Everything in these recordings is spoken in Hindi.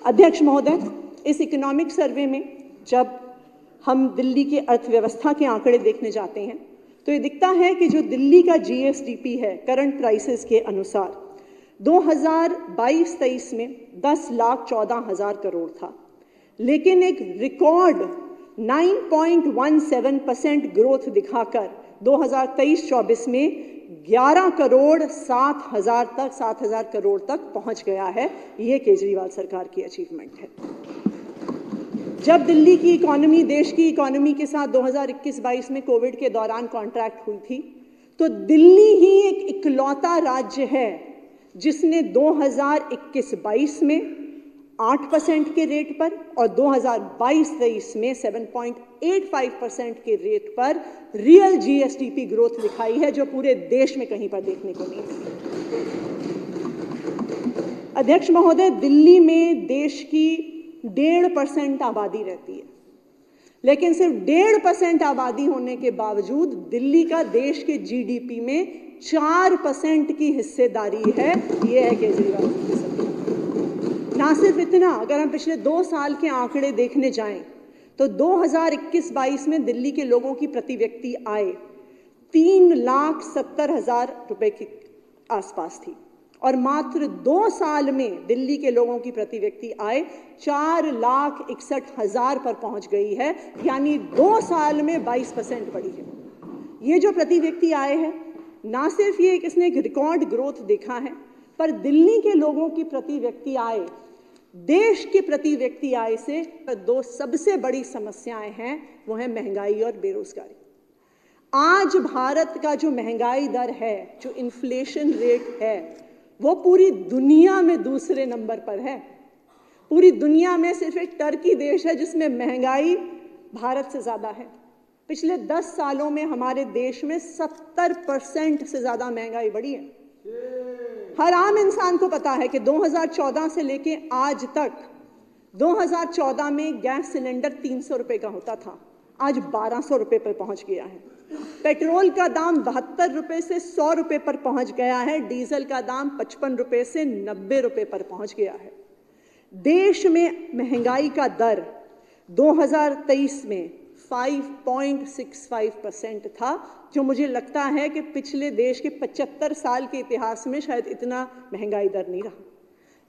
अध्यक्ष महोदय, इस इकोनॉमिक सर्वे में जब हम दिल्ली की अर्थव्यवस्था के आंकड़े देखने जाते हैं तो ये दिखता है कि जो दिल्ली का जीएसडीपी है करंट प्राइसेस के अनुसार 2022-23 में 10,14,000 करोड़ था, लेकिन एक रिकॉर्ड 9.17% ग्रोथ दिखाकर 2023-24 में 11,07,000 करोड़ तक पहुंच गया है। ये केजरीवाल सरकार की अचीवमेंट है। जब दिल्ली की इकोनॉमी देश की इकोनॉमी के साथ 2021-22 में कोविड के दौरान कॉन्ट्रैक्ट हुई थी, तो दिल्ली ही एक इकलौता राज्य है जिसने 2021-22 में 8% के रेट पर और 2022-23 में 7.85% के रेट पर रियल जीएसडीपी ग्रोथ दिखाई है, जो पूरे देश में कहीं पर देखने को नहीं मिली। अध्यक्ष महोदय, दिल्ली में देश की 1.5% आबादी रहती है, लेकिन सिर्फ 1.5% आबादी होने के बावजूद दिल्ली का देश के जीडीपी में 4% की हिस्सेदारी है। ये है केजरीवाल की सरकार। ना सिर्फ इतना, अगर हम पिछले 2 साल के आंकड़े देखने जाएं तो 2021-22 में दिल्ली के लोगों की प्रति व्यक्ति आय 3,70,000 रुपए के आसपास थी और मात्र 2 साल में दिल्ली के लोगों की प्रति व्यक्ति आय 4,61,000 पर पहुंच गई है, यानी 2 साल में 22% बढ़ी है। ये जो प्रति व्यक्ति आय है, ना सिर्फ ये इसने एक रिकॉर्ड ग्रोथ देखा है, पर दिल्ली के लोगों की प्रति व्यक्ति आय देश की प्रति व्यक्ति आय से 2 सबसे बड़ी समस्याएं हैं, वो है महंगाई और बेरोजगारी। आज भारत का जो महंगाई दर है, जो इन्फ्लेशन रेट है, वो पूरी दुनिया में दूसरे नंबर पर है। पूरी दुनिया में सिर्फ एक टर्की देश है जिसमें महंगाई भारत से ज्यादा है। पिछले 10 सालों में हमारे देश में 70% से ज्यादा महंगाई बढ़ी है। हर आम इंसान को पता है कि 2014 से लेके आज तक, 2014 में गैस सिलेंडर 300 रुपए का होता था, आज 1200 रुपए पर पहुंच गया है। पेट्रोल का दाम 72 रुपए से 100 रुपए पर पहुंच गया है। डीजल का दाम 55 रुपए से 90 रुपए पर पहुंच गया है। देश में महंगाई का दर 2023 में 5.65% था, जो मुझे लगता है कि पिछले देश के 75 साल के इतिहास में शायद इतना महंगाई दर नहीं रहा।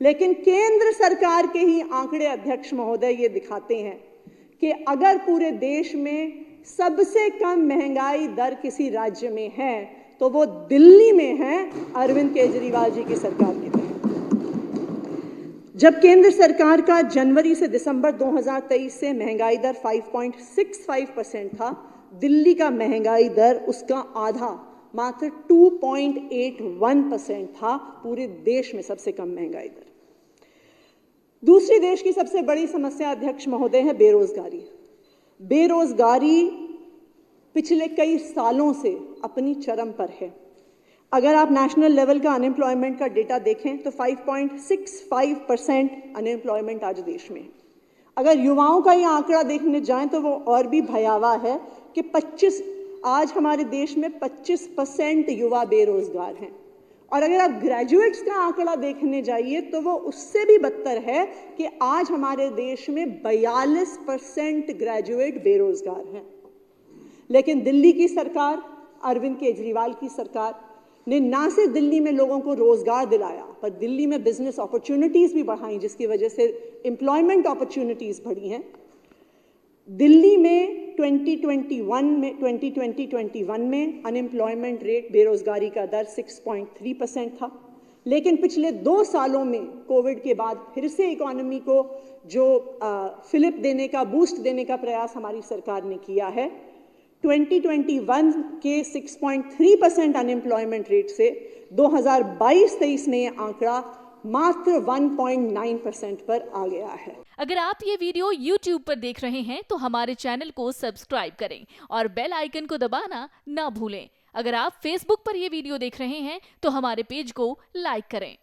लेकिन केंद्र सरकार के ही आंकड़े, अध्यक्ष महोदय, ये दिखाते हैं कि अगर पूरे देश में सबसे कम महंगाई दर किसी राज्य में है तो वो दिल्ली में है, अरविंद केजरीवाल जी की सरकार के तहत। जब केंद्र सरकार का जनवरी से दिसंबर 2023 से महंगाई दर 5.65% था, दिल्ली का महंगाई दर उसका आधा, मात्र 2.81% था। पूरे देश में सबसे कम महंगाई दर। दूसरी देश की सबसे बड़ी समस्या, अध्यक्ष महोदय, है बेरोजगारी। बेरोजगारी पिछले कई सालों से अपनी चरम पर है। अगर आप नेशनल लेवल का अनएम्प्लॉयमेंट का डेटा देखें तो 5.65% अनएम्प्लॉयमेंट आज देश में है। अगर युवाओं का ये आंकड़ा देखने जाएं तो वो और भी भयावह है कि आज हमारे देश में 25% युवा बेरोजगार हैं। और अगर आप ग्रेजुएट्स का आंकड़ा देखने जाइए तो वो उससे भी बदतर है कि आज हमारे देश में 42% ग्रेजुएट बेरोजगार हैं। लेकिन दिल्ली की सरकार, अरविंद केजरीवाल की सरकार ने ना सिर्फ दिल्ली में लोगों को रोजगार दिलाया, पर दिल्ली में बिजनेस अपॉर्चुनिटीज भी बढ़ाई, जिसकी वजह से एम्प्लॉयमेंट अपॉर्चुनिटीज बढ़ी हैं। दिल्ली में 2020-21 में अनएम्प्लॉयमेंट रेट, बेरोजगारी का दर 6.3% था, लेकिन पिछले 2 सालों में कोविड के बाद फिर से इकोनॉमी को जो फिलिप देने का, बूस्ट देने का प्रयास हमारी सरकार ने किया है। 2021 के 6.3% अनएम्प्लॉयमेंट रेट से 2022-23 में यह आंकड़ा मात्र 1.9% पर आ गया है। अगर आप ये वीडियो YouTube पर देख रहे हैं तो हमारे चैनल को सब्सक्राइब करें और बेल आइकन को दबाना ना भूलें। अगर आप Facebook पर ये वीडियो देख रहे हैं तो हमारे पेज को लाइक करें।